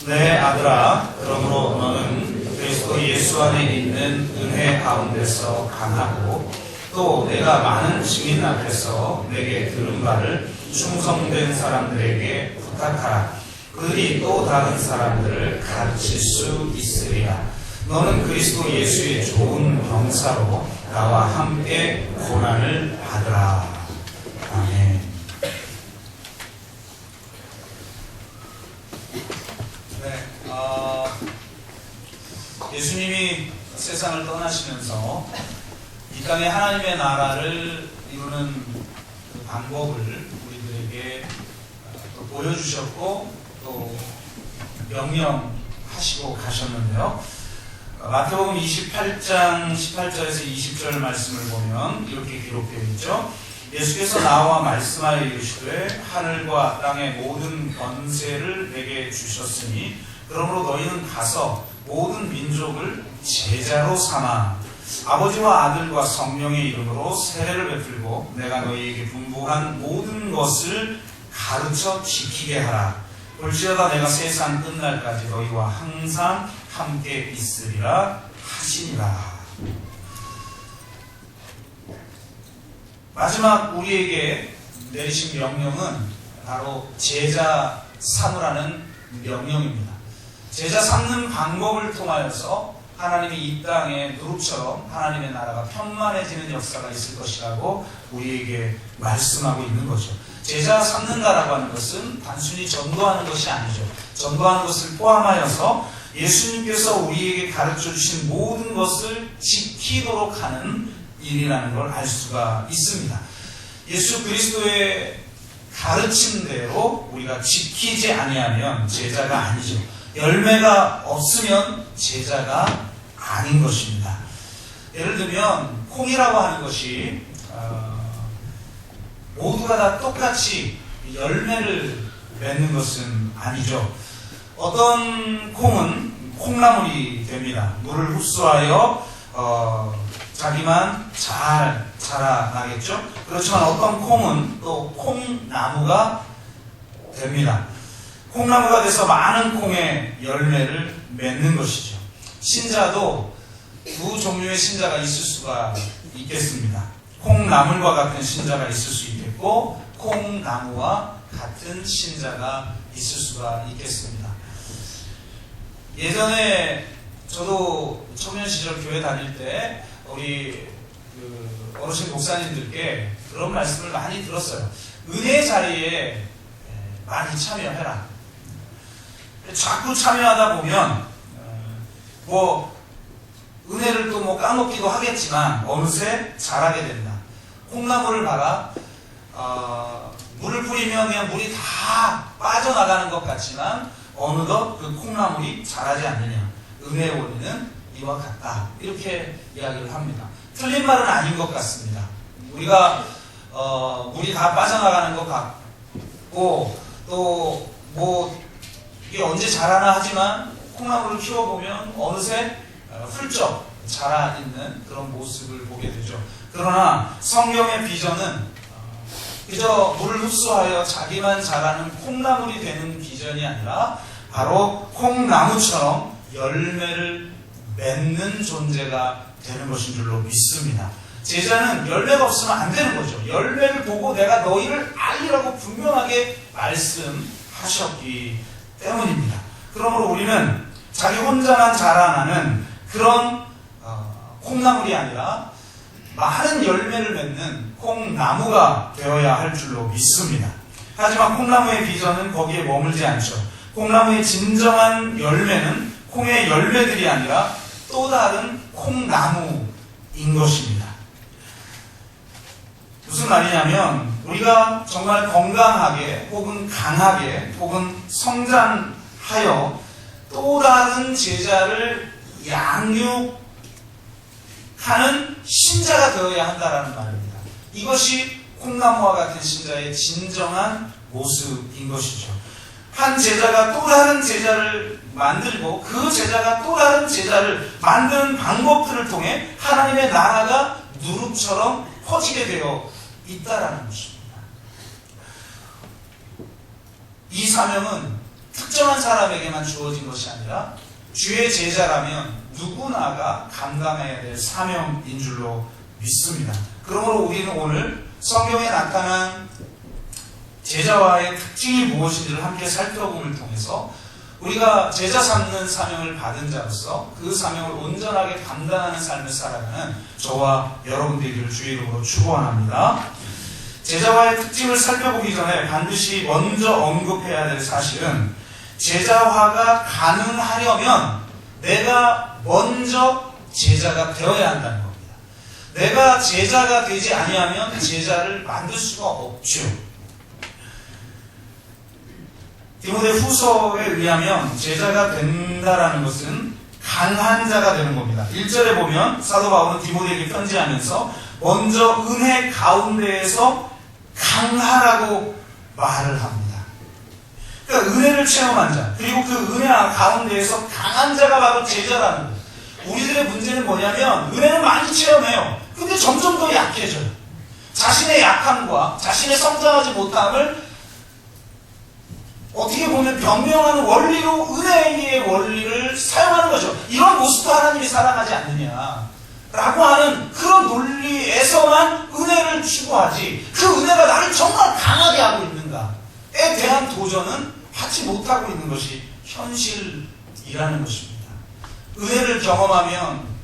내 아들아, 그러므로 너는 그리스도 예수 안에 있는 은혜 가운데서 강하고 또 내가 많은 증인 앞에서 내게 들은 바를 충성된 사람들에게 부탁하라. 그들이 또 다른 사람들을 가르칠 수 있으리라. 너는 그리스도 예수의 좋은 병사로 나와 함께 고난을 받으라. 아멘. 네, 예수님이 세상을 떠나시면서 이 땅에 하나님의 나라를 이루는 그 방법을 우리들에게 또 보여주셨고 또 명령하시고 가셨는데요. 마태복음 28장 18절에서 20절 말씀을 보면 이렇게 기록되어 있죠. 예수께서 나와 말씀하여 이르시되 하늘과 땅의 모든 권세를 내게 주셨으니 그러므로 너희는 가서 모든 민족을 제자로 삼아 아버지와 아들과 성령의 이름으로 세례를 베풀고 내가 너희에게 분부한 모든 것을 가르쳐 지키게 하라. 볼지어다 내가 세상 끝날까지 너희와 항상 함께 있으리라 하시니라. 마지막 우리에게 내리신 명령은 바로 제자 삼으라는 명령입니다. 제자 삼는 방법을 통하여서 하나님이 이 땅에 누룩처럼 하나님의 나라가 편만해지는 역사가 있을 것이라고 우리에게 말씀하고 있는 거죠. 제자 삼는다라고 하는 것은 단순히 전도하는 것이 아니죠. 전도하는 것을 포함하여서 예수님께서 우리에게 가르쳐 주신 모든 것을 지키도록 하는 일이라는 걸 알 수가 있습니다. 예수 그리스도의 가르침대로 우리가 지키지 아니하면 제자가 아니죠. 열매가 없으면 제자가 아닌 것입니다. 예를 들면 콩이라고 하는 것이 모두가 다 똑같이 열매를 맺는 것은 아니죠. 어떤 콩은 콩나물이 됩니다. 물을 흡수하여 자기만 잘 자라나겠죠. 그렇지만 어떤 콩은 또 콩나무가 됩니다. 콩나무가 돼서 많은 콩의 열매를 맺는 것이죠. 신자도 두 종류의 신자가 있을 수가 있겠습니다. 콩나물과 같은 신자가 있을 수 있겠고 콩나무와 같은 신자가 있을 수가 있겠습니다. 예전에 저도 청년 시절 교회 다닐 때 우리 어르신 목사님들께 그런 말씀을 많이 들었어요. 은혜 자리에 많이 참여해라. 자꾸 참여하다 보면 은혜를 또 까먹기도 하겠지만 어느새 잘하게 된다. 콩나물을 봐라. 물을 뿌리면 그냥 물이 다 빠져나가는 것 같지만 어느덧 그 콩나물이 자라지 않느냐. 은혜의 원리는 이와 같다. 이렇게 이야기를 합니다. 틀린 말은 아닌 것 같습니다. 우리가 물이 다 빠져나가는 것 같고 또 이게 언제 자라나 하지만 콩나물을 키워보면 어느새 훌쩍 자라있는 그런 모습을 보게 되죠. 그러나 성경의 비전은 그저 물을 흡수하여 자기만 자라는 콩나물이 되는 비전이 아니라 바로 콩나무처럼 열매를 맺는 존재가 되는 것인 줄로 믿습니다. 제자는 열매가 없으면 안 되는 거죠. 열매를 보고 내가 너희를 알리라고 분명하게 말씀하셨기 때문입니다. 그러므로 우리는 자기 혼자만 자라나는 그런 콩나물이 아니라 많은 열매를 맺는 콩나무가 되어야 할 줄로 믿습니다. 하지만 콩나무의 비전은 거기에 머물지 않죠. 콩나무의 진정한 열매는 콩의 열매들이 아니라 또 다른 콩나무인 것입니다. 무슨 말이냐면 우리가 정말 건강하게 혹은 강하게 혹은 성장하여 또 다른 제자를 양육하는 신자가 되어야 한다는 말입니다. 이것이 콩나무와 같은 신자의 진정한 모습인 것이죠. 한 제자가 또 다른 제자를 만들고 그 제자가 또 다른 제자를 만드는 방법들을 통해 하나님의 나라가 누룩처럼 퍼지게 되어 있다라는 것입니다. 이 사명은 특정한 사람에게만 주어진 것이 아니라 주의 제자라면 누구나가 감당해야 될 사명인 줄로 믿습니다. 그러므로 우리는 오늘 성경에 나타난 제자와의 특징이 무엇인지를 함께 살펴봄을 통해서 우리가 제자 삼는 사명을 받은 자로서 그 사명을 온전하게 감당하는 삶을 살아가는 저와 여러분 되기를 주의 이름으로 축원합니다. 제자와의 특징을 살펴보기 전에 반드시 먼저 언급해야 될 사실은 제자화가 가능하려면 내가 먼저 제자가 되어야 한다는 겁니다. 내가 제자가 되지 아니하면 제자를 만들 수가 없죠. 디모데 후서에 의하면 제자가 된다라는 것은 강한 자가 되는 겁니다. 1절에 보면 사도 바울은 디모데에게 편지하면서 먼저 은혜 가운데에서 강하라고 말을 합니다. 그러니까 은혜를 체험한 자, 그리고 그 은혜 가운데에서 강한 자가 바로 제자라는 거예요. 우리들의 문제는 뭐냐면 은혜는 많이 체험해요. 근데 점점 더 약해져요. 자신의 약함과 자신의 성장하지 못함을 어떻게 보면 변명하는 원리로 은혜의 원리를 사용하는 거죠. 이런 모습도 하나님이 사랑하지 않느냐 라고 하는 그런 논리에서만 은혜를 추구하지, 그 은혜가 나를 정말 강하게 하고 있는가에 대한 도전은 하지 못하고 있는 것이 현실이라는 것입니다. 은혜를 경험하면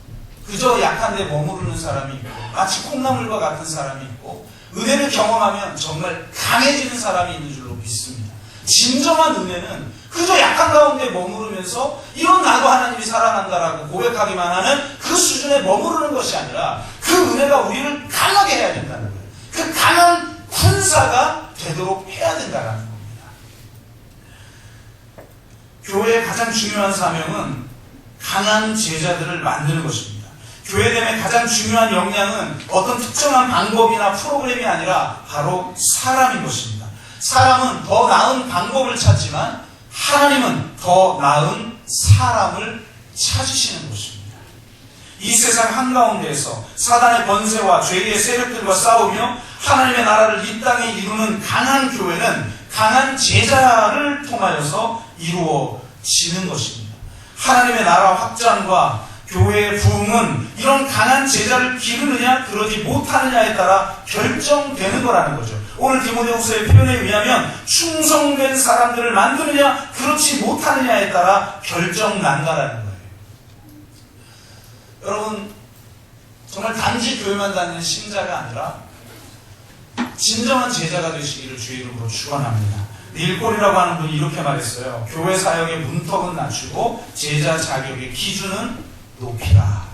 그저 약한 데 머무르는 사람이 있고 마치 콩나물과 같은 사람이 있고, 은혜를 경험하면 정말 강해지는 사람이 있는 줄로 믿습니다. 진정한 은혜는 그저 약한 가운데 머무르면서 이런 나도 하나님이 사랑한다라고 고백하기만 하는 그 수준에 머무르는 것이 아니라 그 은혜가 우리를 강하게 해야 된다는 거예요. 그 강한 군사가 되도록 해야 된다는 겁니다. 교회의 가장 중요한 사명은 강한 제자들을 만드는 것입니다. 교회됨의 가장 중요한 역량은 어떤 특정한 방법이나 프로그램이 아니라 바로 사람인 것입니다. 사람은 더 나은 방법을 찾지만 하나님은 더 나은 사람을 찾으시는 것입니다. 이 세상 한가운데에서 사단의 번세와 죄의 세력들과 싸우며 하나님의 나라를 이 땅에 이루는 강한 교회는 강한 제자를 통하여서 이루어지는 것입니다. 하나님의 나라 확장과 교회의 부흥은 이런 강한 제자를 기르느냐 그러지 못하느냐에 따라 결정되는 거라는 거죠. 오늘 디모데후서의 표현에 의하면 충성된 사람들을 만드느냐 그렇지 못하느냐에 따라 결정난다라는 거예요. 여러분, 정말 단지 교회만 다니는 신자가 아니라 진정한 제자가 되시기를 주의 이름으로 축원합니다. 닐골이라고 하는 분이 이렇게 말했어요. 교회 사역의 문턱은 낮추고 제자 자격의 기준은 높이라.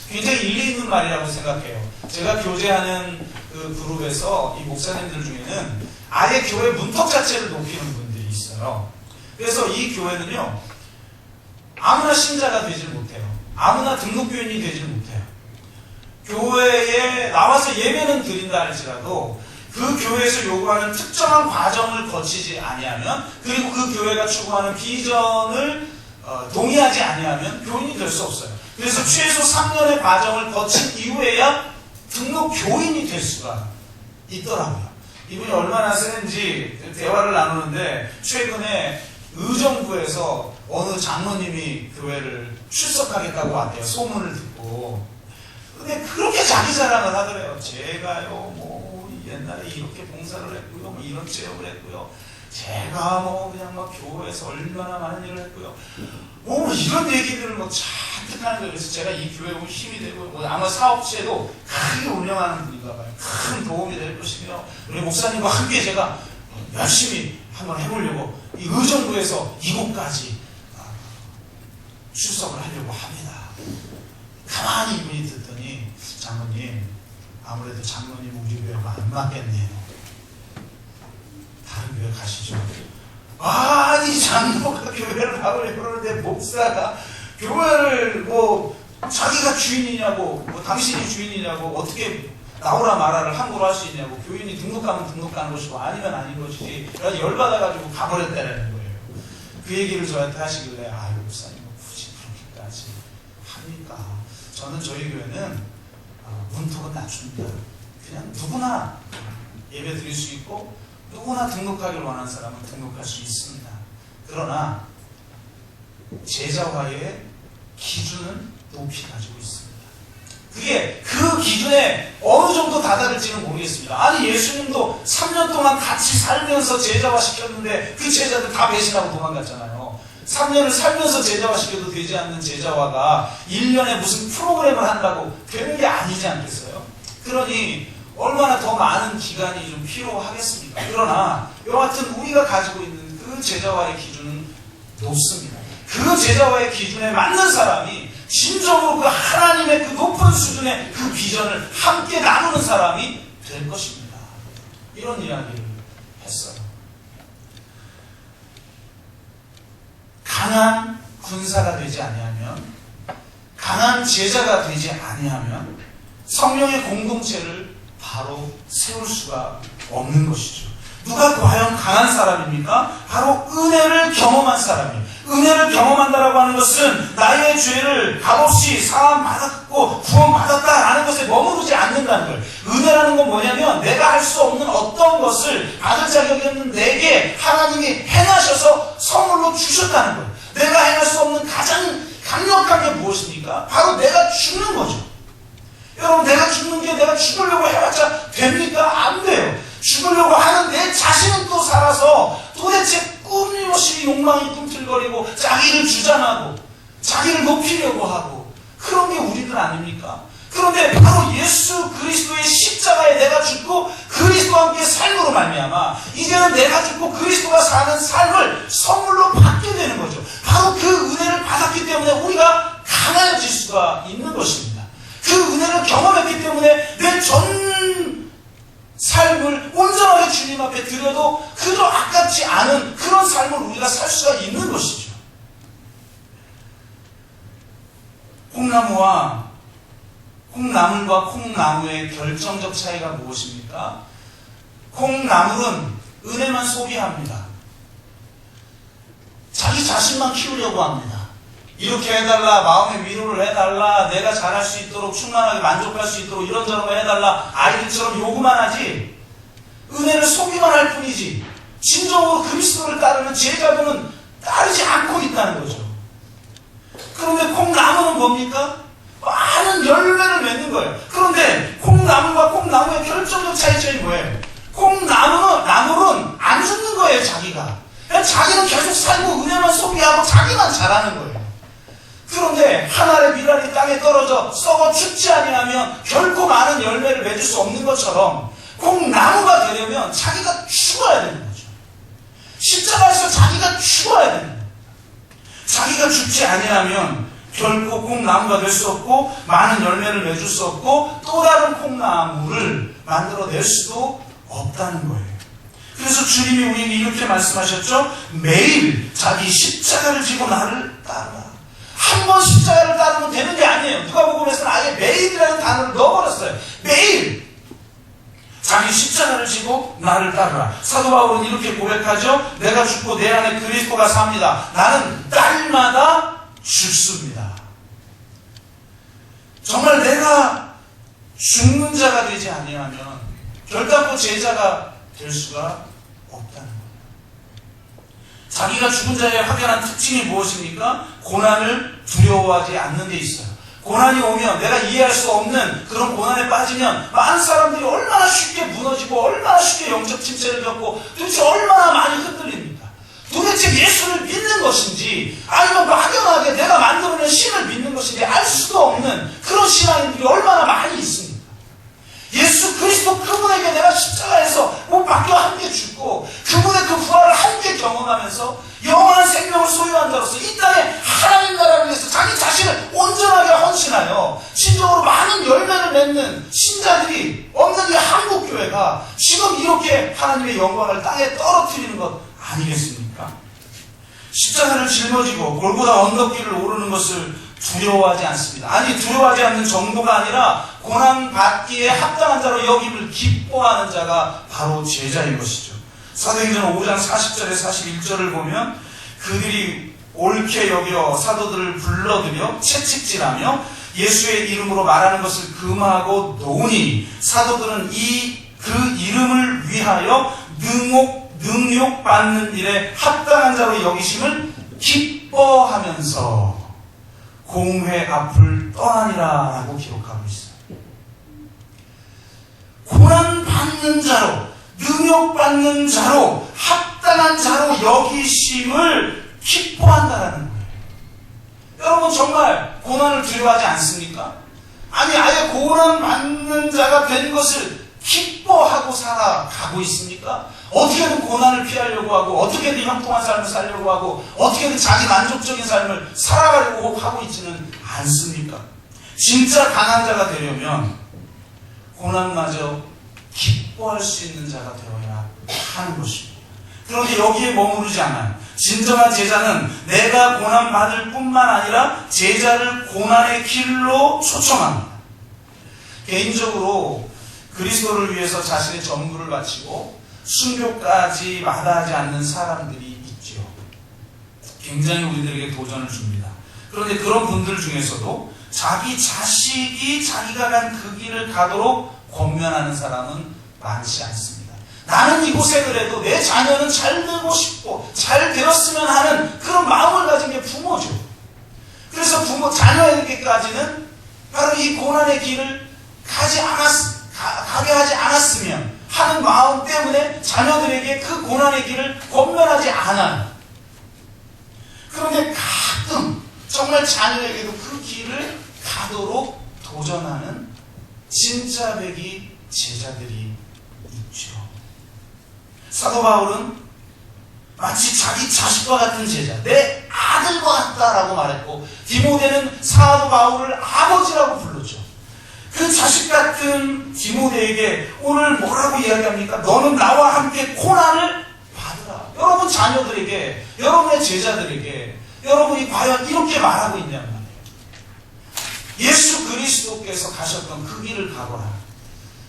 굉장히 일리 있는 말이라고 생각해요. 제가 교제하는 그 그룹에서 이 목사님들 중에는 아예 교회 문턱 자체를 높이는 분들이 있어요. 그래서 이 교회는요, 아무나 신자가 되질 못해요. 아무나 등록교인이 되질 못해요. 교회에 나와서 예배는 드린다 할지라도 그 교회에서 요구하는 특정한 과정을 거치지 아니하면, 그리고 그 교회가 추구하는 비전을 동의하지 아니하면 교인이 될 수 없어요. 그래서 최소 3년의 과정을 거친 이후에야 등록 교인이 될 수가 있더라고요. 이분이 얼마나 세는지 대화를 나누는데, 최근에 의정부에서 어느 장로님이 교회를 출석하겠다고 왔대요. 소문을 듣고. 근데 그렇게 자기 자랑을 하더래요. 제가요, 뭐 옛날에 이렇게 봉사를 했고요, 뭐 이런 체험을 했고요, 제가 뭐 그냥 막 교회에서 얼마나 많은 일을 했고요, 뭐 이런 얘기들을 뭐 잔뜩 하는 거예요. 그래서 제가 이 교회에 오면 힘이 되고, 뭐 아마 사업체도 크게 운영하는 분인가 봐요. 큰 도움이 될 것이며, 우리 목사님과 함께 제가 열심히 한번 해보려고 이 의정부에서 이곳까지 출석을 하려고 합니다. 가만히 이분이 듣더니, 장로님, 아무래도 장로님 우리 교회가 안 맞겠네요. 다른 교회 가시죠. 아니, 장로가 교회를 가보려고 그러는데 목사가 교회를 뭐 자기가 주인이냐고, 뭐 당신이 주인이냐고, 어떻게 나오라 마라를 함부로 할 수 있냐고, 교인이 등록하면 등록하는 것이고 아니면 아닌 것이지. 그래서 열받아가지고 가버렸다는 거예요. 그 얘기를 저한테 하시길래, 아유 목사님 굳이 그렇게까지 합니까? 저는 저희 교회는 문턱은 낮춥니다. 그냥 누구나 예배 드릴 수 있고 누구나 등록하길 원하는 사람은 등록할 수 있습니다. 그러나 제자화의 기준은 높이 가지고 있습니다. 그게 그 기준에 어느 정도 다다를지는 모르겠습니다. 아니 예수님도 3년 동안 같이 살면서 제자화 시켰는데 그 제자들 다 배신하고 도망갔잖아요. 3년을 살면서 제자화 시켜도 되지 않는 제자화가 1년에 무슨 프로그램을 한다고 되는 게 아니지 않겠어요? 그러니 얼마나 더 많은 기간이 좀 필요하겠습니까? 그러나 여하튼 우리가 가지고 있는 그 제자화의 기준은 높습니다. 그 제자화의 기준에 맞는 사람이 진정으로 그 하나님의 그 높은 수준의 그 비전을 함께 나누는 사람이 될 것입니다. 이런 이야기를 했어요. 강한 군사가 되지 아니하면, 강한 제자가 되지 아니하면 성령의 공동체를 바로 세울 수가 없는 것이죠. 누가 과연 강한 사람입니까? 바로 은혜를 경험한 사람이에요. 은혜를 경험한다라고 하는 것은 나의 죄를 값없이 사함받았고 구원받았다라는 것에 머무르지 않는다는 거예요. 은혜라는 건 뭐냐면 내가 할 수 없는 어떤 것을 받을 자격이 없는 내게 하나님이 행하셔서 선물로 주셨다는 거예요. 내가 행할 수 없는 가장 강력한 게 무엇입니까? 바로 내가 죽는 거죠. 여러분, 내가 죽는 게 내가 죽으려고 해봤자 됩니까? 안 돼요. 죽으려고 하는 내 자신은 또 살아서 도대체 끊임없이 욕망이 꿈틀거리고 자기를 주장하고 자기를 높이려고 하고 그런 게 우리들 아닙니까? 그런데 바로 예수 그리스도의 십자가에 내가 죽고 그리스도와 함께 삶으로 말미암아 이제는 내가 죽고 그리스도가 사는 삶을 선물로 받게 되는 거죠. 바로 그 은혜를 받았기 때문에 우리가 강해질 수가 있는 것입니다. 그 은혜를 경험했기 때문에 내 전 삶을 온전하게 주님 앞에 드려도 그저 아깝지 않은 그런 삶을 우리가 살 수가 있는 것이죠. 콩나물과 콩나무의 결정적 차이가 무엇입니까? 콩나물은 은혜만 소비합니다. 자기 자신만 키우려고 합니다. 이렇게 해달라, 마음의 위로를 해달라, 내가 잘할 수 있도록 충만하게 만족할 수 있도록 이런저런 해달라, 아이들처럼 요구만 하지 은혜를 소비만 할 뿐이지 진정으로 그리스도를 따르는 제자들은 따르지 않고 있다는 거죠. 그런데 콩나무는 뭡니까? 많은 열매를 맺는 거예요. 그런데 콩나물과 콩나무의 결정적 차이점이 뭐예요? 콩나물은 안 죽는 거예요. 자기는 계속 살고 은혜만 소비하고 자기만 잘하는 거예요. 그런데 한 알의 밀알이 땅에 떨어져 썩어 죽지 아니하면 결코 많은 열매를 맺을 수 없는 것처럼 콩나무가 되려면 자기가 죽어야 되는 거죠. 십자가에서 자기가 죽어야 되는 거예요. 자기가 죽지 아니하면 결코 콩나무가 될 수 없고 많은 열매를 맺을 수 없고 또 다른 콩나무를 만들어낼 수도 없다는 거예요. 그래서 주님이 우리에게 이렇게 말씀하셨죠. 매일 자기 십자가를 지고 나를 따르라. 한 번 십자가를 따르면 되는 게 아니에요. 누가복음에서는 아예 매일이라는 단어를 넣어버렸어요. 매일 자기 십자가를 지고 나를 따르라. 사도 바울은 이렇게 고백하죠. 내가 죽고 내 안에 그리스도가 삽니다. 나는 날마다 죽습니다. 정말 내가 죽는 자가 되지 아니하면 결단코 제자가 될 수가 없다는 거예요. 자기가 죽은 자의 확연한 특징이 무엇입니까? 고난을 두려워하지 않는 데 있어요. 고난이 오면 내가 이해할 수 없는 그런 고난에 빠지면 많은 사람들이 얼마나 쉽게 무너지고 얼마나 쉽게 영적 침체를 겪고 도대체 얼마나 많이 흔들립니까? 도대체 예수를 믿는 것인지 아니면 막연하게 내가 만들어낸 신을 믿는 것인지 알 수도 없는 그런 신앙인들이 얼마나 많이 있습니까? 예수 그리스도 그분에게 내가 십자가에서 못 박혀 함께 죽고 그분의 그 부활을 함께 경험하면서 영원한 생명을 소유한 자로서 이 땅에 하나님 나라를 위해서 자기 자신을 온전하게 헌신하여 진정으로 많은 열매를 맺는 신자들이 없는 이 한국교회가 지금 이렇게 하나님의 영광을 땅에 떨어뜨리는 것 아니겠습니까? 십자가를 짊어지고 골고다 언덕길을 오르는 것을 두려워하지 않습니다. 아니, 두려워하지 않는 정도가 아니라 고난받기에 합당한 자로 여김을 기뻐하는 자가 바로 제자인 것이죠. 사도행전 5장 40절에 41절을 보면 그들이 옳게 여겨 사도들을 불러들여 채찍질하며 예수의 이름으로 말하는 것을 금하고 놓으니 사도들은 그 이름을 위하여 능욕받는 일에 합당한 자로 여기심을 기뻐하면서 공회 앞을 떠나니라 라고 기록하고 있어요. 고난받는 자로, 능욕받는 자로, 합당한 자로 여기심을 기뻐한다라는 거예요. 여러분 정말 고난을 두려워하지 않습니까? 아니 아예 고난받는 자가 된 것을 기뻐하고 살아가고 있습니까? 어떻게든 고난을 피하려고 하고 어떻게든 형통한 삶을 살려고 하고 어떻게든 자기 만족적인 삶을 살아가려고 하고 있지는 않습니까? 진짜 강한 자가 되려면 고난마저 기뻐할 수 있는 자가 되어야 하는 것입니다. 그런데 여기에 머무르지 않아요. 진정한 제자는 내가 고난받을 뿐만 아니라 제자를 고난의 길로 초청합니다. 개인적으로 그리스도를 위해서 자신의 전부를 바치고 순교까지 마다하지 않는 사람들이 있죠. 굉장히 우리들에게 도전을 줍니다. 그런데 그런 분들 중에서도 자기 자식이 자기가 간 그 길을 가도록 권면하는 사람은 많지 않습니다. 나는 이곳에 그래도 내 자녀는 잘 되고 싶고 잘 되었으면 하는 그런 마음을 가진 게 부모죠. 그래서 자녀에게까지는 바로 이 고난의 길을 가게 하지 않았으면 하는 마음 때문에 자녀들에게 그 고난의 길을 권면하지 않아요. 그런데 가끔 정말 자녀에게도 그 길을 가도록 도전하는 진짜 배기 제자들이 있죠. 사도 바울은 마치 자기 자식과 같은 제자, 내 아들과 같다라고 말했고 디모데는 사도 바울을 아버지라고 불렀죠. 그 자식 같은 디모데에게 오늘 뭐라고 이야기합니까? 너는 나와 함께 고난을 받으라. 여러분 자녀들에게, 여러분의 제자들에게 여러분이 과연 이렇게 말하고 있냐는 말이에요. 예수 그리스도께서 가셨던 그 길을 가거라.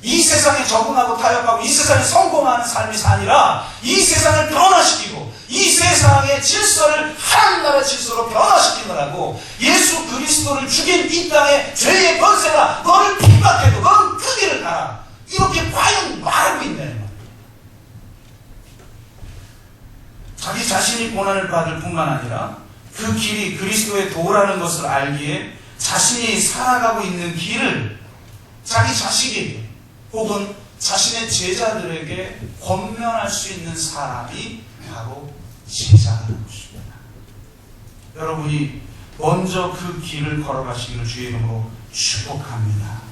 이 세상에 적응하고 타협하고 이 세상에 성공하는 삶이 아니라 이 세상을 변화시키고 이 세상의 질서를 하나님 나라의 질서로 변화시키느라고 예수 그리스도를 죽인 이 땅의 죄의 권세가 너를 핍박해도 넌 그 길을 가라. 이렇게 과연 말하고 있네. 자기 자신이 고난을 받을 뿐만 아니라 그 길이 그리스도의 도라는 것을 알기에 자신이 살아가고 있는 길을 자기 자식에게 혹은 자신의 제자들에게 권면할 수 있는 사람이 바로 제자라는 것입니다. 여러분이 먼저 그 길을 걸어가시기를 주의 이름으로 축복합니다.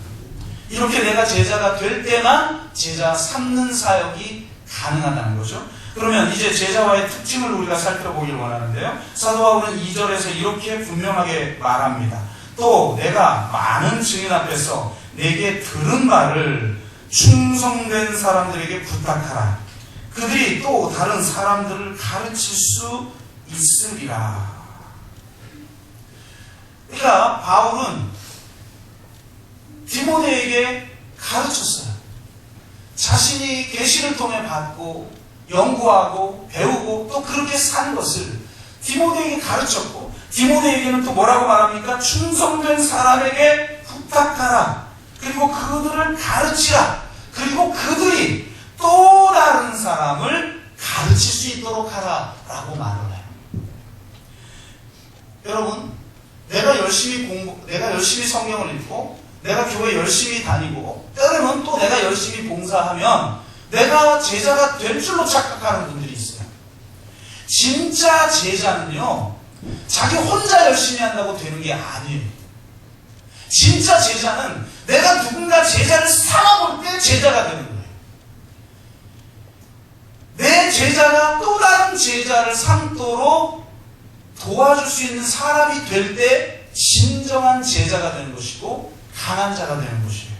이렇게 내가 제자가 될 때만 제자 삼는 사역이 가능하다는 거죠. 그러면 이제 제자와의 특징을 우리가 살펴보길 원하는데요. 사도 바울은 2절에서 이렇게 분명하게 말합니다. 또 내가 많은 증인 앞에서 내게 들은 말을 충성된 사람들에게 부탁하라. 그들이 또 다른 사람들을 가르칠 수 있으리라. 그러니까 바울은 디모데에게 가르쳤어요. 자신이 계시를 통해 받고 연구하고 배우고 또 그렇게 산 것을 디모데에게 가르쳤고 디모데에게는 또 뭐라고 말합니까? 충성된 사람에게 부탁하라. 그리고 그들을 가르치라. 그리고 그들이 또 다른 사람을 가르칠 수 있도록 하라 라고 말을 해요. 여러분, 내가 열심히 성경을 읽고 내가 교회 열심히 다니고 때로는 또 내가 열심히 봉사하면 내가 제자가 될 줄로 착각하는 분들이 있어요. 진짜 제자는요, 자기 혼자 열심히 한다고 되는 게 아니에요. 진짜 제자는 내가 누군가 제자를 삼아볼 때 제자가 되는 거예요. 내 제자가 또 다른 제자를 삼도록 도와줄 수 있는 사람이 될 때 진정한 제자가 되는 것이고 강한 자가 되는 것이에요.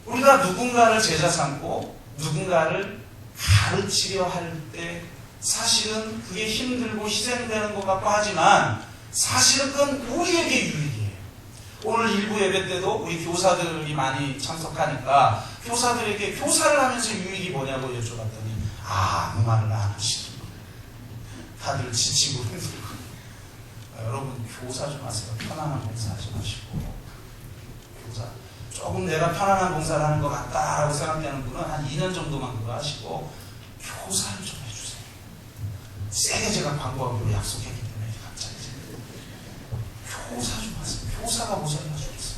우리가 누군가를 제자 삼고 누군가를 가르치려 할 때 사실은 그게 힘들고 희생되는 것 같고 하지만 사실은 그건 우리에게 유익이에요. 오늘 일부 예배 때도 우리 교사들이 많이 참석하니까 교사들에게 교사를 하면서 유익이 뭐냐고 여쭤봤더니 아무 말을 안 하시는 거예요. 다들 지치고 힘들고. 여러분 교사 좀 하세요. 편안한 봉사하지 마시고. 교사 조금 내가 편안한 봉사를 하는 것 같다라고 생각되는 분은 한 2년 정도만 그거 하시고 교사를 좀 해주세요. 세게 제가 광고하기로 약속했기 때문에 갑자기 교사 좀 하세요. 교사가 모자라서 좋겠어요.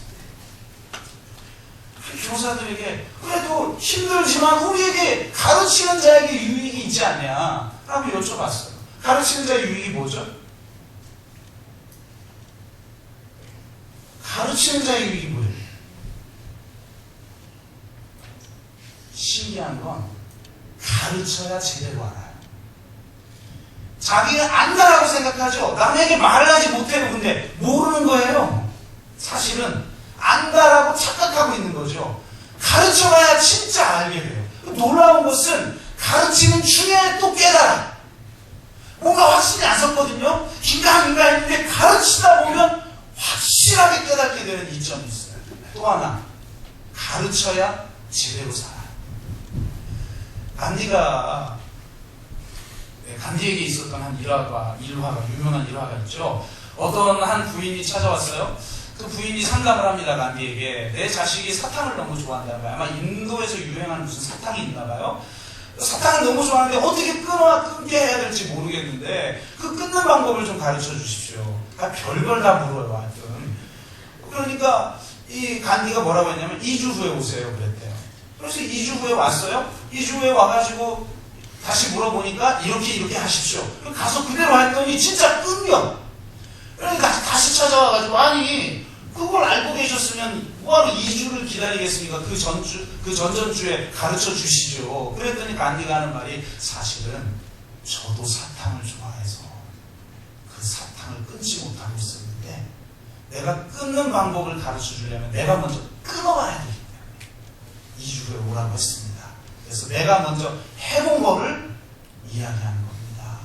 교사들에게 그래도 힘들지만 우리에게 가르치는 자에게 유익이 있지 않냐 라고 여쭤봤어요. 가르치는 자의 유익이 뭐죠? 가르치는 자의 유익이 뭐예요? 신기한 건 가르쳐야 제대로 알아요. 자기는 안다라고 생각하죠. 남에게 말을 하지 못해도 근데 모르는 거예요. 사실은 안다라고 착각하고 있는 거죠. 가르쳐봐야 진짜 알게 돼요. 놀라운 것은 가르치는 중에 또 깨달아. 뭔가 확신이 안 섰거든요. 긴가민가 했는데 가르치다 보면 확실하게 깨닫게 되는 이점이 있어요. 또 하나, 가르쳐야 제대로 살아요. 간디에게 있었던 한 일화가 유명한 일화가 있죠. 어떤 한 부인이 찾아왔어요. 그 부인이 상담을 합니다. 간디에게. 내 자식이 사탕을 너무 좋아한다는 거예요. 아마 인도에서 유행하는 무슨 사탕이 있나 봐요. 사탕을 너무 좋아하는데 어떻게 끊게 해야 될지 모르겠는데 그 끊는 방법을 좀 가르쳐 주십시오. 별걸 다 물어요. 하여튼. 그러니까 이 간디가 뭐라고 했냐면 2주 후에 오세요 그랬대요. 그래서 2주 후에 왔어요. 2주 후에 와가지고 다시 물어보니까 이렇게 하십시오. 가서 그대로 했더니 진짜 끊겨. 그러니까 다시 찾아와가지고 아니 그걸 알고 계셨으면 뭐하러 2주를 기다리겠습니까? 그 전전주에 가르쳐 주시죠. 그랬더니 간디가 하는 말이 사실은 저도 사탕을 좋아해서 그 사탕을 끊지 못하고 있었는데 내가 끊는 방법을 가르쳐 주려면 내가 먼저 끊어봐야 되기 때문에 2주 후에 오라고 했습니다. 그래서 내가 먼저 해본 거를 이야기하는 겁니다.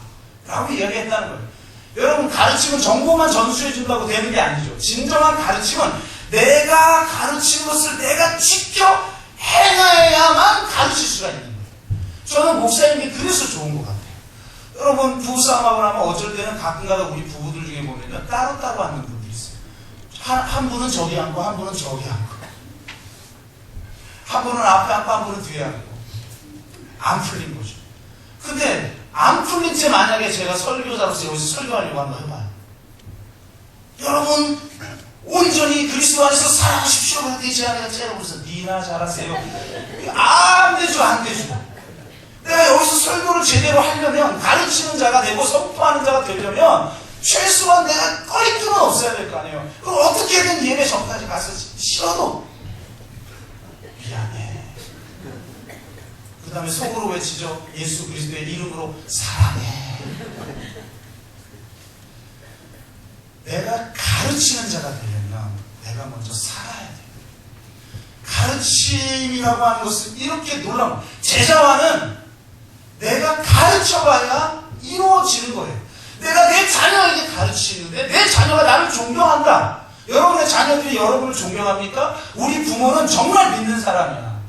라고 이야기했다는 거예요. 여러분, 가르침은 정보만 전수해 준다고 되는 게 아니죠. 진정한 가르침은 내가 가르친 것을 내가 지켜 행해야만 가르칠 수가 있는 거예요. 저는 목사님이 그래서 좋은 것 같아요. 여러분, 부부싸움하고 나면 어쩔 때는 가끔가다 우리 부부들 중에 보면 따로따로 앉는 분들이 있어요. 한 분은 저기 앉고 한 분은 저기 앉고 한 분은 앞에 앉고 한 분은 뒤에 앉고 안 풀린 거죠. 근데 안 풀린 채 만약에 제가 설교자로서 여기서 설교하려고 한번 해봐요. 여러분 온전히 그리스도 안에서 살아가십시오. 그런데 제 안에 제가 그래서 니나 잘하세요. 안 되죠. 안 되죠. 내가 여기서 설교를 제대로 하려면 가르치는 자가 되고 선포하는 자가 되려면 최소한 내가 꺼리낌은 없어야 될 거 아니에요. 그럼 어떻게든 예배 전까지 가서 싫어도 미안해. 그 다음에 속으로 외치죠. 예수 그리스도의 이름으로 사랑해. 내가 가르치는 자가 되려면 내가 먼저 살아야 돼요. 가르침이라고 하는 것은 이렇게 놀라운 제자화는 내가 가르쳐봐야 이루어지는 거예요. 내가 내 자녀에게 가르치는데 내 자녀가 나를 존경한다. 여러분의 자녀들이 여러분을 존경합니까? 우리 부모는 정말 믿는 사람이야.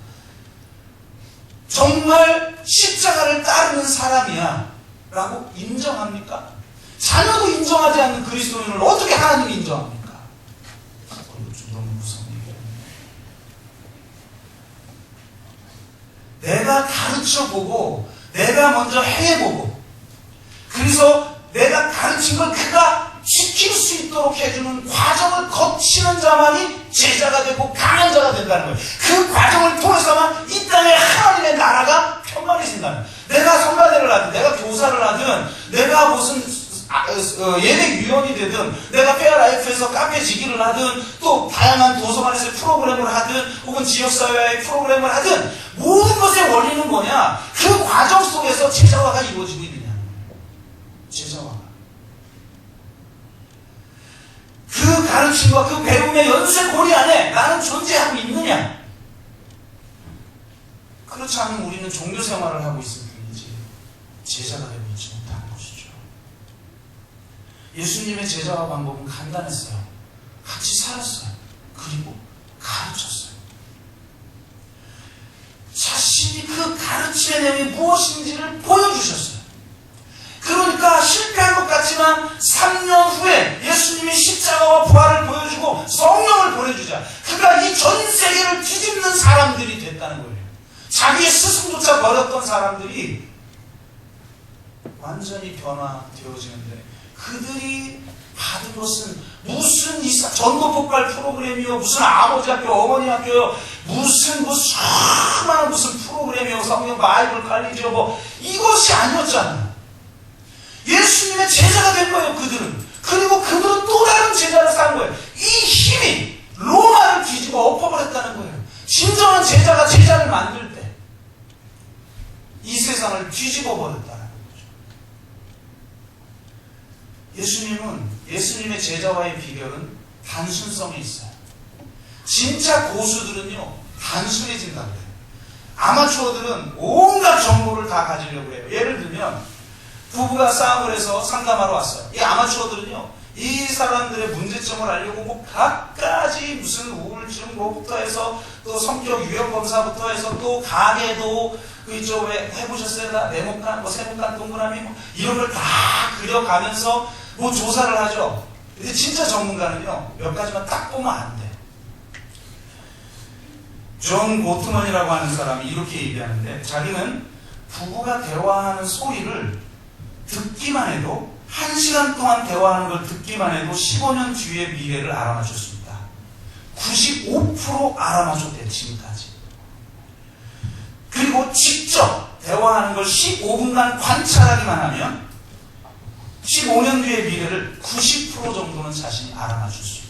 정말 십자가를 따르는 사람이야 라고 인정합니까? 자녀도 인정하지 않는 그리스도인을 어떻게 하나님이 인정합니까? 이거 좀 너무 무서운 얘기예요. 내가 가르쳐보고 내가 먼저 해보고 그래서 내가 가르친 걸 그가 지킬 수 있도록 해주는 과정을 거치는 자만이 제자가 되고 강한 자가 된다는 거예요. 그 과정을 통해서만 이 땅에 하나님의 나라가 편만해진다는 거예요. 내가 선교사를 하든 내가 교사를 하든 내가 무슨 예배위원이 되든 내가 페어라이프에서 카페지기를 하든 또 다양한 도서관에서 프로그램을 하든 혹은 지역사회의 프로그램을 하든 모든 것의 원리는 뭐냐? 그 과정 속에서 제자화가 이루어지고 있느냐. 제자화가. 그 가르침과 그 배움의 연쇄고리 안에 나는 존재하고 있느냐? 그렇지 않으면 우리는 종교 생활을 하고 있을 뿐이지 제자가 되고 있지 못하는 것이죠. 예수님의 제자화 방법은 간단했어요. 같이 살았어요. 그리고 가르쳤어요. 자신이 그 가르침의 내용이 무엇인지를 보여주셨어요. 그러니까 실패한 것 같지만 3년 후에 예수님이 십자가와 부활을 보여주고 성령을 보내주자. 그가 그가 이 전 세계를 뒤집는 사람들이 됐다는 거예요. 자기의 스승조차 버렸던 사람들이 완전히 변화되어지는데, 그들이 받은 것은 무슨 전도 폭발 프로그램이요, 무슨 아버지 학교, 어머니 학교요, 무슨 수많은 무슨 프로그램이요, 성경 바이블 칼리지요, 이것이 아니었잖아요. 예수님의 제자가 된 거예요, 그들은. 그리고 그들은 또 다른 제자를 쌓은 거예요. 이 힘이 로마를 뒤집어 엎어버렸다는 거예요. 진정한 제자가 제자를 만들 때 이 세상을 뒤집어 버렸다는 거죠. 예수님의 제자와의 비결은 단순성에 있어요. 진짜 고수들은요, 단순해진다고 해요. 아마추어들은 온갖 정보를 다 가지려고 해요. 예를 들면 부부가 싸움을 해서 상담하러 왔어요. 이 아마추어들은요, 이 사람들의 문제점을 알려고 갖가지 무슨 우울증 뭐부터 해서 또 성격 유형 검사부터 해서 또 가계도 그죠, 왜 해보셨어요? 네모칸, 세모칸, 동그라미 이런 걸 다 그려가면서 조사를 하죠. 근데 진짜 전문가는요, 몇 가지만 딱 보면 안 돼. 존 고트먼이라고 하는 사람이 이렇게 얘기하는데, 자기는 부부가 대화하는 소리를 듣기만 해도, 1시간 동안 대화하는 걸 듣기만 해도 15년 뒤의 미래를 알아맞혔습니다. 95% 알아맞혔대요, 지금까지. 그리고 직접 대화하는 걸 15분간 관찰하기만 하면 15년 뒤의 미래를 90% 정도는 자신이 알아맞출 수 있다.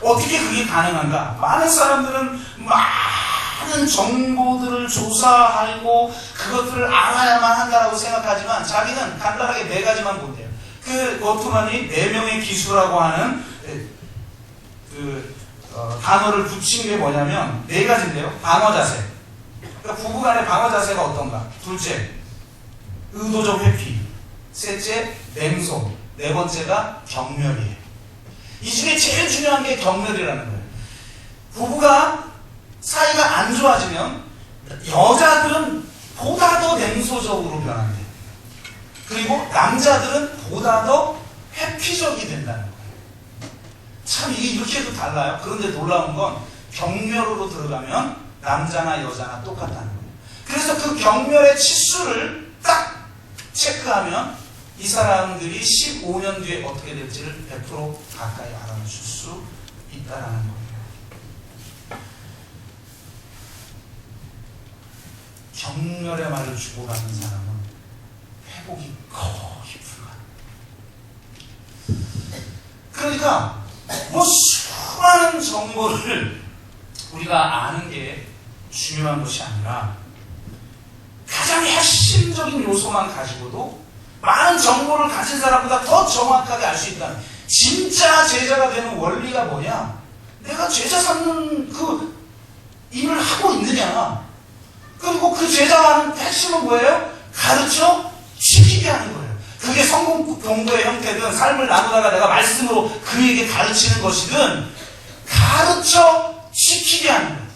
어떻게 그게 가능한가? 많은 사람들은 많은 정보들을 조사하고 그것들을 알아야만 한다라고 생각하지만, 자기는 간단하게 4가지만 본대요. 그 고트만이 4명의 기수라고 하는 단어를 붙인 게 뭐냐면 4가지인데요. 방어 자세. 그러니까 부부간의 방어 자세가 어떤가? 둘째, 의도적 회피. 셋째, 냉소. 4번째가 경멸이에요. 이 중에 제일 중요한 게 경멸이라는 거예요. 부부가 사이가 안 좋아지면 여자들은 보다 더 냉소적으로 변한대요. 그리고 남자들은 보다 더 회피적이 된다는 거예요. 참 이게 이렇게도 달라요. 그런데 놀라운 건 경멸으로 들어가면 남자나 여자나 똑같다는 거예요. 그래서 그 경멸의 치수를 딱 체크하면 이 사람들이 15년 뒤에 어떻게 될지를 100% 가까이 알아맞힐 수 있다는 거예요. 경멸의 말을 주고받는 사람은 회복이 거의 불가능해요. 그러니까 수많은 정보를 우리가 아는 게 중요한 것이 아니라, 가장 핵심적인 요소만 가지고도 많은 정보를 가진 사람보다 더 정확하게 알 수 있다는, 진짜 제자가 되는 원리가 뭐냐? 내가 제자 삼는 그 일을 하고 있느냐? 그리고 그 제자가 하는 핵심은 뭐예요? 가르쳐 지키게 하는 거예요. 그게 성공 공부의 형태든, 삶을 나누다가 내가 말씀으로 그에게 가르치는 것이든, 가르쳐 지키게 하는 거예요.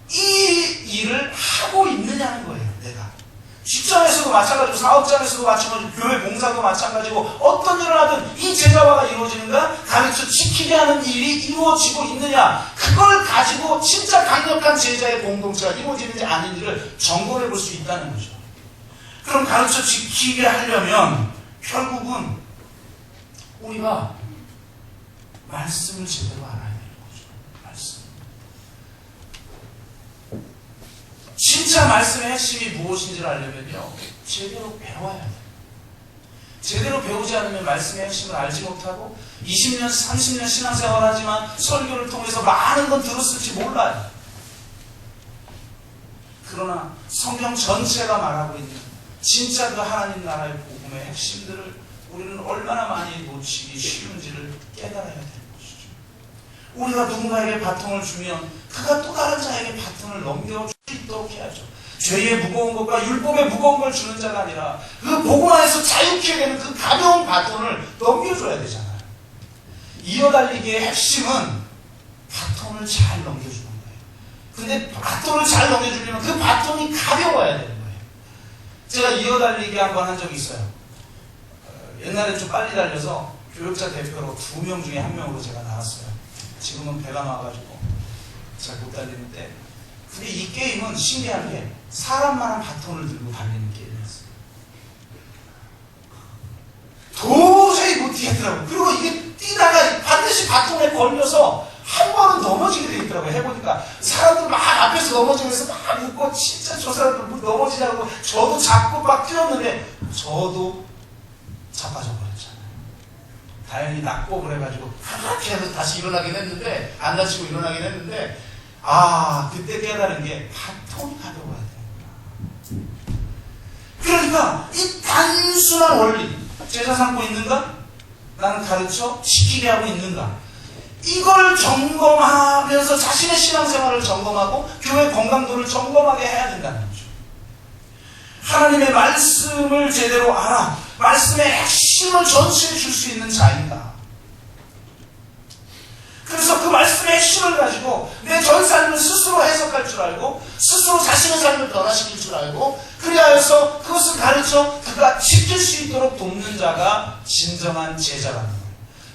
이 일을 하고 있느냐는 거예요, 내가. 직장에서도 마찬가지고, 사업장에서도 마찬가지고, 교회 봉사도 마찬가지고, 어떤 일을 하든 이 제자화가 이루어지는가? 가르쳐 지키게 하는 일이 이루어지고 있느냐? 그걸 가지고 진짜 강력한 제자의 공동체가 이루어지는지 아닌지를 점검해 볼 수 있다는 거죠. 그럼 가르쳐 지키게 하려면 결국은 우리가 말씀을 제대로 알아야 되는 거죠. 말씀. 진짜 말씀의 핵심이 무엇인지를 알려면요, 제대로 배워야 돼요. 제대로 배우지 않으면 말씀의 핵심을 알지 못하고 20년, 30년 신앙생활을 하지만 설교를 통해서 많은 건 들었을지 몰라요. 그러나 성경 전체가 말하고 있는 진짜 그 하나님 나라의 복음의 핵심들을 우리는 얼마나 많이 놓치기 쉬운지를 깨달아야 되는 것이죠. 우리가 누군가에게 바통을 주면 그가 또 다른 자에게 바통을 넘겨줄 수 있도록 해야죠. 죄의 무거운 것과 율법의 무거운 걸 주는 자가 아니라 그 복음 안에서 자유케 되는 그 가벼운 바통을 넘겨줘야 되잖아요. 이어달리기의 핵심은 바통을 잘 넘겨주는 거예요. 근데 바통을 잘 넘겨주려면 그 바통이 가벼워야 되는 거예요. 제가 이어달리기 한번 한 적이 있어요. 옛날에 좀 빨리 달려서 교육자 대표로 2명 중에 1명으로 제가 나왔어요. 지금은 배가 나와가지고 잘 못 달리는데, 근데 이 게임은 신기한 게 사람만한 바톤을 들고 달리는 게임이었어요. 도저히 못 뛰겠더라고요. 그리고 이게 뛰다가 반드시 바톤에 걸려서 한 번은 넘어지게 돼 있더라고요. 해보니까 사람들 막 앞에서 넘어지면서 막 웃고, 진짜 저 사람들 넘어지냐고 저도 잡고 막 뛰었는데 저도 자빠져 버렸잖아요. 다행히 낙법을 해가지고 그렇게 해서 다시 일어나긴 했는데, 안 다치고 일어나긴 했는데, 그때 깨달은 게 바톤이 가벼워야 되는구나. 그러니까 이 단순한 원리, 제자 삼고 있는가? 나는 가르쳐 지키게 하고 있는가? 이걸 점검하면서 자신의 신앙생활을 점검하고 교회 건강도를 점검하게 해야 된다는 거죠. 하나님의 말씀을 제대로 알아, 말씀의 핵심을 전수해 줄 수 있는 자인가? 그래서 그 말씀의 핵심을 가지고 내 전 삶을 스스로 해석할 줄 알고, 스스로 자신의 삶을 변화시킬 줄 알고, 그리하여서 그것을 가르쳐 그가 지킬 수 있도록 돕는 자가 진정한 제자라는 거예요.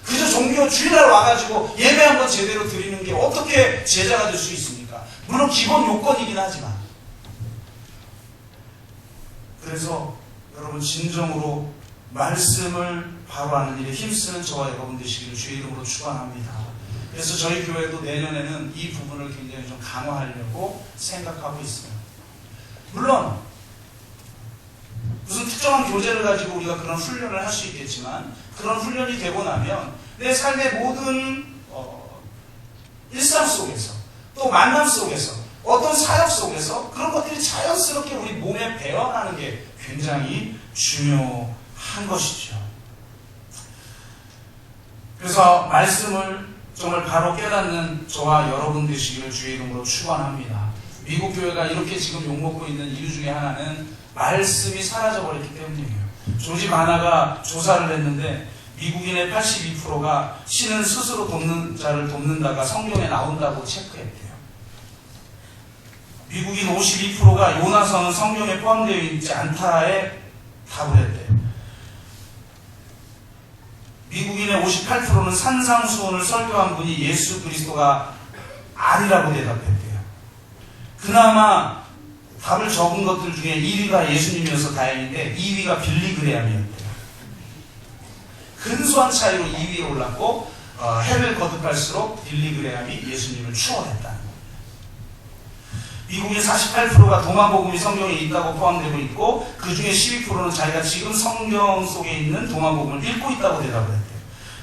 그저 종교 주일날 와가지고 예배 한번 제대로 드리는 게 어떻게 제자가 될 수 있습니까? 물론 기본 요건이긴 하지만. 그래서 여러분, 진정으로 말씀을 바로 하는 일에 힘쓰는 저와 여러분 되시기를 주의 이름으로 축원합니다. 그래서 저희 교회도 내년에는 이 부분을 굉장히 좀 강화하려고 생각하고 있어요. 물론 무슨 특정한 교재를 가지고 우리가 그런 훈련을 할 수 있겠지만, 그런 훈련이 되고 나면 내 삶의 모든 일상 속에서, 또 만남 속에서, 어떤 사역 속에서 그런 것들이 자연스럽게 우리 몸에 배어나는 게 굉장히 중요한 것이죠. 그래서 말씀을 정말 바로 깨닫는 저와 여러분 되시기를 주의 이름으로 축원합니다. 미국 교회가 이렇게 지금 욕먹고 있는 이유 중에 하나는 말씀이 사라져버렸기 때문이에요. 조지 바나가 조사를 했는데 미국인의 82%가 신은 스스로 돕는 자를 돕는다가 성경에 나온다고 체크했대요. 미국인 52%가 요나서는 성경에 포함되어 있지 않다에 답을 했대요. 미국인의 58%는 산상수훈을 설교한 분이 예수 그리스도가 아니라고 대답했대요. 그나마 답을 적은 것들 중에 1위가 예수님이어서 다행인데 2위가 빌리그레암이었대요. 근소한 차이로 2위에 올랐고, 해를 거듭할수록 빌리그레암이 예수님을 추월했다는 거예요. 미국의 48%가 도마복음이 성경에 있다고 포함되고 있고, 그 중에 12%는 자기가 지금 성경 속에 있는 도마복음을 읽고 있다고 대답을 했대요.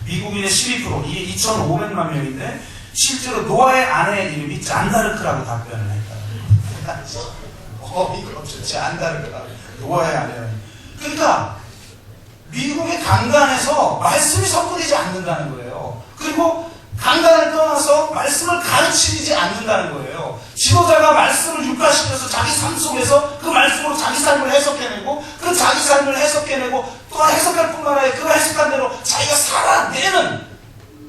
미국인의 12%, 이게 2,500만 명인데 실제로 노아의 아내의 이름이 잔다르크라고 답변을 했다는 거예요. 이거 없죠. 잔다르크라고. 노아의 아내는. 그러니까 미국의 강단에서 말씀이 선포되지 않는다는 거예요. 그리고 강단을 떠나서 말씀을 가르치지 않는다는 거예요. 지도자가 말씀을 육화시켜서 자기 삶 속에서 그 말씀으로 자기 삶을 해석해내고, 그 자기 삶을 해석해내고, 또한 해석할 뿐만 아니라 그 해석한 대로 자기가 살아내는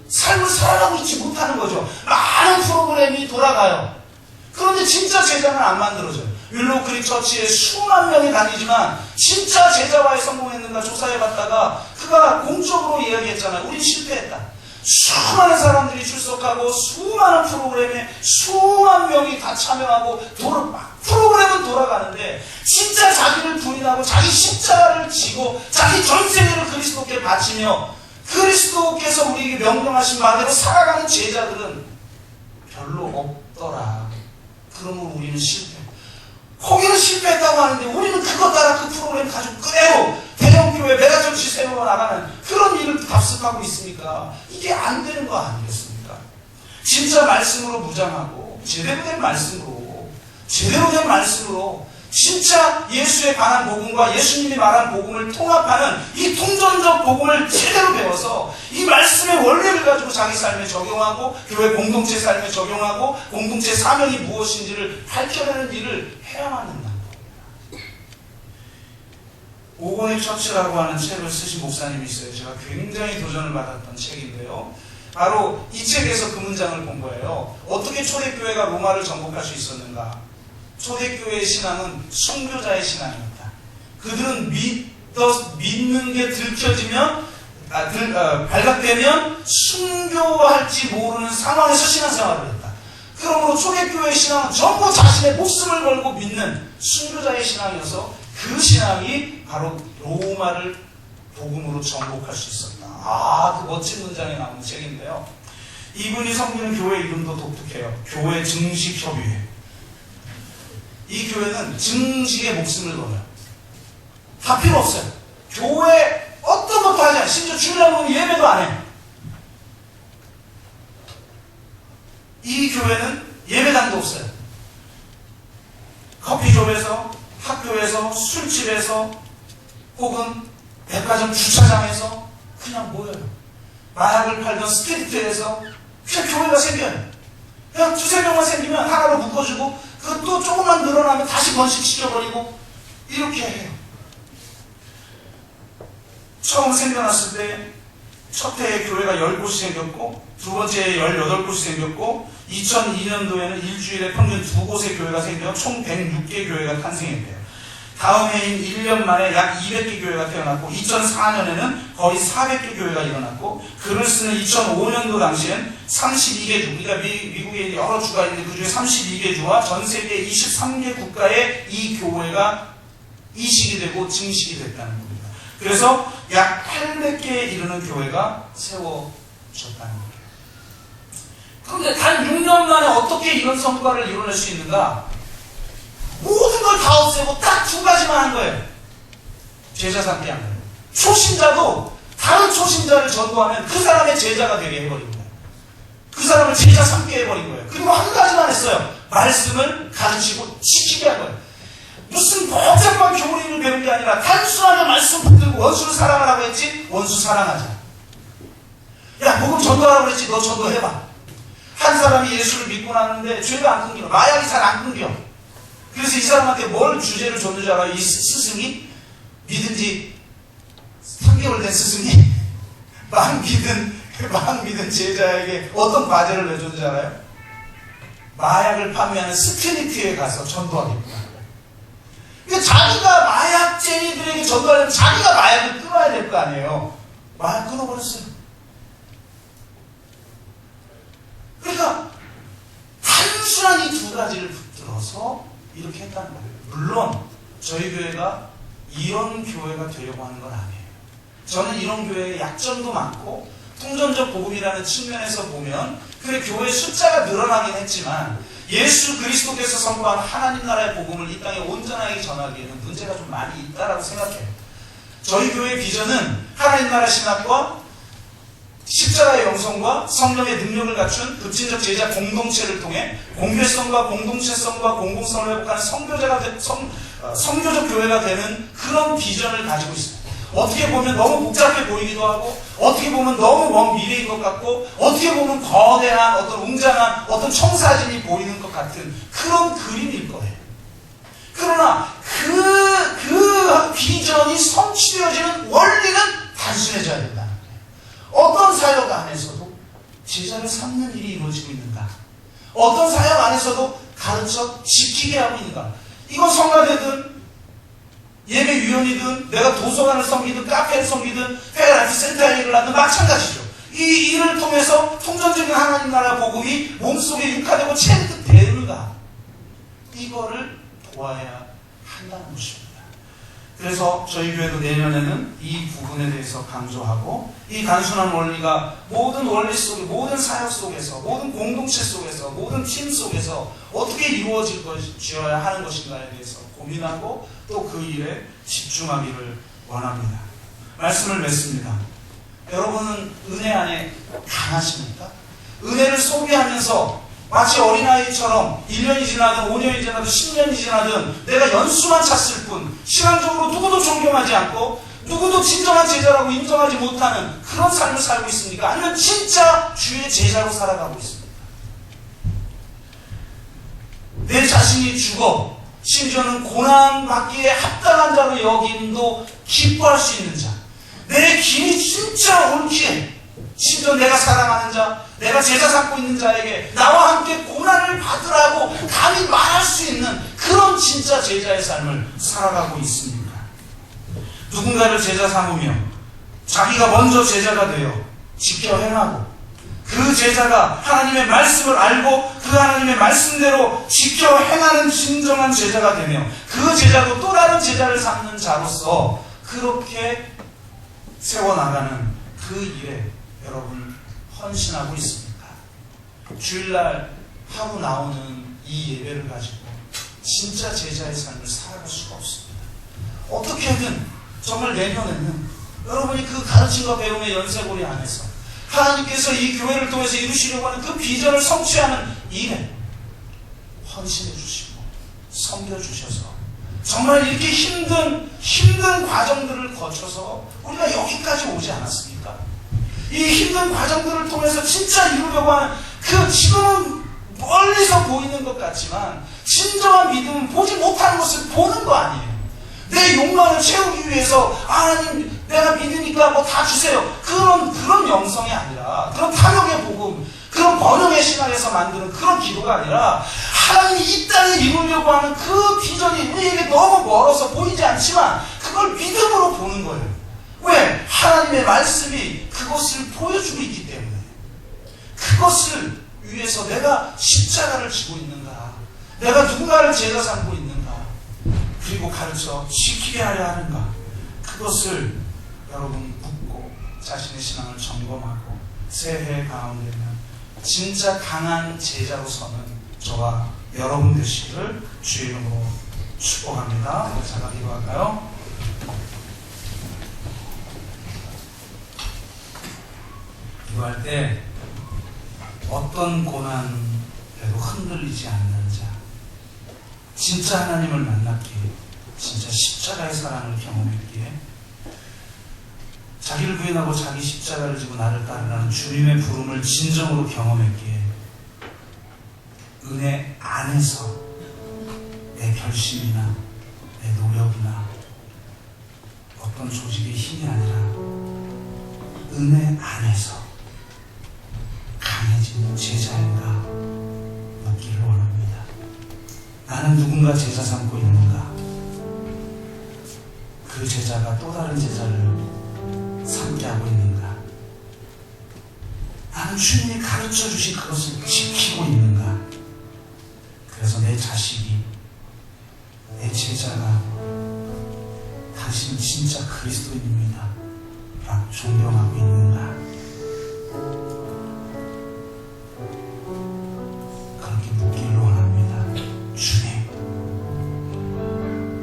삶을 살아가고 있지 못하는 거죠. 많은 프로그램이 돌아가요. 그런데 진짜 제자는 안 만들어져요. 윌로우크릭 처치에 수만 명이 다니지만 진짜 제자화에 성공했는가 조사해봤다가 그가 공적으로 이야기했잖아요. 우린 실패했다. 수많은 사람들이 출석하고 수많은 프로그램에 수만 명이 다 참여하고 프로그램은 돌아가는데 진짜 자기를 부인하고 자기 십자가를 지고 자기 전생애를 그리스도께 바치며 그리스도께서 우리에게 명령하신 바대로 살아가는 제자들은 별로 없더라. 그러므로 우리는 실패. 거기는 실패했다고 하는데 우리는 그것 따라 그 프로그램 가지고 그대로 대형교회 메가정치 세워 나가는 그런 일을 답습하고 있으니까 이게 안 되는 거 아니겠습니까? 진짜 말씀으로 무장하고 제대로 된 말씀으로 진짜 예수에 관한 복음과 예수님이 말한 복음을 통합하는 이 통전적 복음을 제대로 배워서 이 말씀의 원리를 가지고 자기 삶에 적용하고 교회 공동체 삶에 적용하고 공동체 사명이 무엇인지를 밝혀내는 일을 해야만 한다는 겁니다. 오건의 처치라고 하는 책을 쓰신 목사님이 있어요. 제가 굉장히 도전을 받았던 책인데요. 바로 이 책에서 그 문장을 본 거예요. 어떻게 초대교회가 로마를 정복할 수 있었는가? 초대교회의 신앙은 순교자의 신앙이었다. 그들은 믿는 게 들켜지면 발각되면 순교할지 모르는 상황에서 신앙생활을 했다. 그러므로 초대교회의 신앙은 전부 자신의 목숨을 걸고 믿는 순교자의 신앙이어서 그 신앙이 바로 로마를 복음으로 정복할 수 있었다. 그 멋진 문장이 나오는 책인데요. 이분이 섬기는 교회 이름도 독특해요. 교회 증식협의회. 이 교회는 증식에 목숨을 걸어요. 다 필요 없어요. 교회 어떤 것도 하지 않아요. 심지어 주일날 보면 예배도 안 해요. 이 교회는 예배당도 없어요. 커피숍에서, 학교에서, 술집에서, 혹은 백화점 주차장에서 그냥 모여요. 마약을 팔던 스트리트에서 그냥 교회가 생겨요. 그냥 두세 명만 생기면 하나로 묶어주고 그것도 조금만 늘어나면 다시 번식시켜버리고 이렇게 해요. 처음 생겨났을 때 첫 해에 교회가 10곳이 생겼고 두 번째 해에 18곳이 생겼고 2002년도에는 일주일에 평균 2곳의 교회가 생겨 총 106개 교회가 탄생했대요. 다음 해인 1년 만에 약 200개 교회가 태어났고 2004년에는 거의 400개 교회가 일어났고 글을 쓰는 2005년도 당시엔 32개 주, 그러니까 미국에 여러 주가 있는데 그 중에 32개 주와 전 세계 23개 국가에 이 교회가 이식이 되고 증식이 됐다는 겁니다. 그래서 약 800개에 이르는 교회가 세워졌다는 거예요. 그런데 단 6년 만에 어떻게 이런 성과를 이뤄낼 수 있는가? 모든 걸 다 없애고 딱 두 가지만 한 거예요. 제자 삼기 한 거예요. 초신자도 다른 초신자를 전도하면 그 사람의 제자가 되게 해버린 거예요. 그 사람을 제자 삼게 해버린 거예요. 그리고 한 가지만 했어요. 말씀을 가르치고 지키게 한 거예요. 무슨 복잡한 교리를 배운 게 아니라 단순하게 말씀 붙들고 원수를 사랑하라고 했지? 원수 사랑하자. 야, 복음 전도하라고 그랬지? 너 전도해봐. 한 사람이 예수를 믿고 났는데 죄가 안 끊겨. 마약이 잘 안 끊겨. 그래서 이 사람한테 뭘 주제를 줬는 줄 알아요? 이 스승이? 믿은 지 3개월 된 스승이? 막 믿은 제자에게 어떤 과제를 내줬는지 알아요? 마약을 판매하는 스트리트에 가서 전도하겠다. 그러니까 자기가 마약쟁이들에게 전도하려면 자기가 마약을 끊어야 될 거 아니에요. 마약 끊어버렸어요. 그러니까 단순한 이 두 가지를 붙들어서 이렇게 했다는 거예요. 물론 저희 교회가 이런 교회가 되려고 하는 건 아니에요. 저는 이런 교회에 약점도 많고 통전적 복음이라는 측면에서 보면 그래 교회 숫자가 늘어나긴 했지만 예수 그리스도께서 선포한 하나님 나라의 복음을 이 땅에 온전하게 전하기에는 문제가 좀 많이 있다라고 생각해요. 저희 교회의 비전은 하나님 나라 신학과 십자가의 영성과 성령의 능력을 갖춘 급진적 제자 공동체를 통해 공개성과 공동체성과 공공성을 회복하는 성교적 교회가 되는 그런 비전을 가지고 있습니다. 어떻게 보면 너무 복잡해 보이기도 하고 어떻게 보면 너무 먼 미래인 것 같고 어떻게 보면 거대한 어떤 웅장한 어떤 청사진이 보이는 것 같은 그런 그림일 거예요. 그러나 그 비전이 성취되어지는 원리는 단순해져야 된다는 거예요. 어떤 사역 안에서도 제자를 삼는 일이 이루어지고 있는가? 어떤 사역 안에서도 가르쳐 지키게 하고 있는가? 이건 성가대든 예배위원이든 내가 도서관을 섬기든 카페를 섬기든 페라이트 센터에 일을 하든 마찬가지죠. 이 일을 통해서 통전적인 하나님 나라 복음이 몸속에 육화되고 체득되는가? 이거를 도와야 한다는 것입니다. 그래서 저희 교회도 내년에는 이 부분에 대해서 강조하고 이 단순한 원리가 모든 원리 속에 모든 사역 속에서 모든 공동체 속에서 모든 팀 속에서 어떻게 이루어져야 하는 것인가에 대해서 고민하고 또 그 일에 집중하기를 원합니다. 말씀을 맺습니다. 여러분은 은혜 안에 강하십니까? 은혜를 소비하면서 마치 어린아이처럼 1년이 지나든 5년이 지나든 10년이 지나든 내가 연수만 찼을 뿐 신앙적으로 누구도 존경하지 않고 누구도 진정한 제자라고 인정하지 못하는 그런 삶을 살고 있습니까? 아니면 진짜 주의 제자로 살아가고 있습니까? 내 자신이 죽어 심지어는 고난받기에 합당한 자로 여김도 기뻐할 수 있는 자, 내 길이 진짜 옳기에 심지어 내가 사랑하는 자, 내가 제자 삼고 있는 자에게 나와 함께 고난을 받으라고 감히 말할 수 있는 그런 진짜 제자의 삶을 살아가고 있습니다. 누군가를 제자 삼으며 자기가 먼저 제자가 되어 지켜 행하고 그 제자가 하나님의 말씀을 알고 그 하나님의 말씀대로 지켜 행하는 진정한 제자가 되며 그 제자도 또 다른 제자를 삼는 자로서 그렇게 세워나가는 그 일에 여러분 헌신하고 있습니까? 주일날 하고 나오는 이 예배를 가지고 진짜 제자의 삶을 살아갈 수가 없습니다. 어떻게든 정말 내년에는 여러분이 그 가르침과 배움의 연쇄고리 안에서 하나님께서 이 교회를 통해서 이루시려고 하는 그 비전을 성취하는 일에 헌신해 주시고 섬겨 주셔서 정말 이렇게 힘든 과정들을 거쳐서 우리가 여기까지 오지 않았습니까? 이 힘든 과정들을 통해서 진짜 이루려고 하는 그 지금은 멀리서 보이는 것 같지만 진정한 믿음은 보지 못하는 것을 보는 거 아니에요. 내 욕망을 채우기 위해서 하나님 내가 믿으니까 뭐 다 주세요. 그런 영성이 아니라 그런 탐욕의 복음, 그런 번영의 신앙에서 만드는 그런 기도가 아니라 하나님이 이 땅에 이루려고 하는 그 비전이 우리에게 너무 멀어서 보이지 않지만 그걸 믿음으로 보는 거예요. 왜? 하나님의 말씀이 그것을 보여주고 있기 때문에. 그것을 위해서 내가 십자가를 지고 있는가, 내가 누군가를 제자 삼고 있는가, 그리고 가르쳐 지키게 하려 하는가, 그것을 여러분 묻고 자신의 신앙을 점검하고 새해 가운데는 진짜 강한 제자로 서는 저와 여러분 되시기를 주의 이름으로 축복합니다. 우리 잠깐 기도할까요? 기도할 때 어떤 고난에도 흔들리지 않는 자, 진짜 하나님을 만났기에, 진짜 십자가의 사랑을 경험했기에, 자기를 부인하고 자기 십자가를 지고 나를 따르라는 주님의 부름을 진정으로 경험했기에 은혜 안에서 내 결심이나 내 노력이나 어떤 조직의 힘이 아니라 은혜 안에서 강해진 제자인가 묻기를 원합니다. 나는 누군가 제자 삼고 있는가? 그 제자가 또 다른 제자를 삼게 하고 있는가? 나는 주님이 가르쳐 주신 그것을 지키고 있는가? 그래서 내 자식이, 내 제자가 당신은 진짜 그리스도인입니다 라고 존경하고 있는가? 그렇게 묻기를 원합니다. 주님,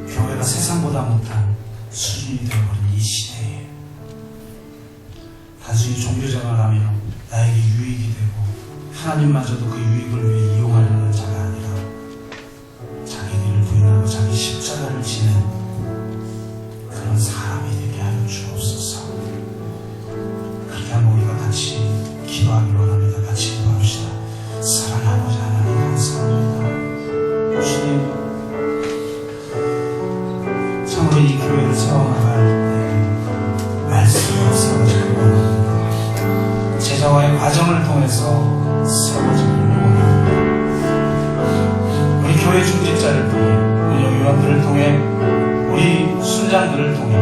교회가 세상보다 못한 수준이 되어버린 이 시대에 단순히 종교생활하며 나에게 유익이 되고 하나님마저도 그 유익을 위해 이용하려는 자가 아니라 자기를 부인하고 자기 십자가를 지는 그런 사람이 되게 하여 주옵소서. 그렇게 하면 우리가 같이 기도하기로 합니다. 같이 기도합시다. 사랑하는 아버지 하나님 감사합니다. 주님, 참으로 이 교회를 세워나갈 때 말씀으로 세워지기를 원합니다. 제자와의 과정을 통해서 세워지기를 원합니다. 우리 교회 중직자를 통해, 우리 요원들을 통해, 우리 순장들을 통해,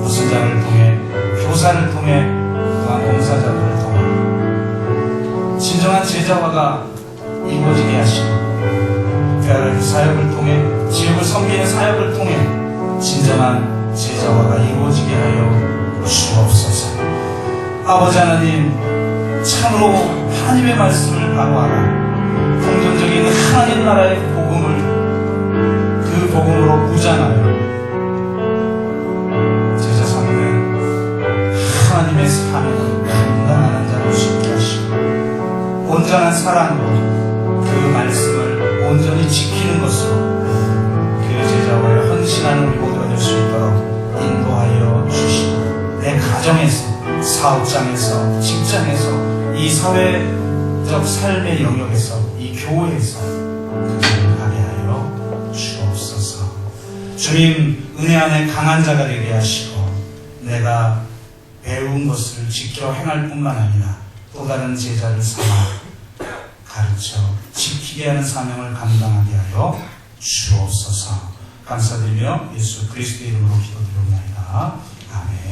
부순장을 통해, 교사를 통해, 또한 봉사자들을 통해 진정한 제자화가 이루어지게 하시고 교회의 사역을 통해, 지역을 섬기는 사역을 통해 진정한 제자화가 이루어지게 하여 주옵소서. 아버지 하나님, 참으로 하나님의 말씀을 바로 알아 긍정적인 하나님 나라의 복음을 그 복음으로 무장하여 제자 삼는 하나님의 사명을 감당하는 자로 쉽게 하시고 온전한 사랑으로 그 말씀을 온전히 지키는 것으로 그 제자와의 헌신하는 우리 모두가 될 수 있도록 인도하여 주시고 내 가정에서, 사업장에서, 직장에서, 이 사회적 삶의 영역에서, 이 교회에서 그 길을 가게 하여 주옵소서. 주님, 은혜 안에 강한 자가 되게 하시고 내가 배운 것을 지켜 행할 뿐만 아니라 또 다른 제자를 삼아 가르쳐 지키게 하는 사명을 감당하게 하여 주옵소서. 감사드리며 예수 그리스도의 이름으로 기도드립니다. 아멘.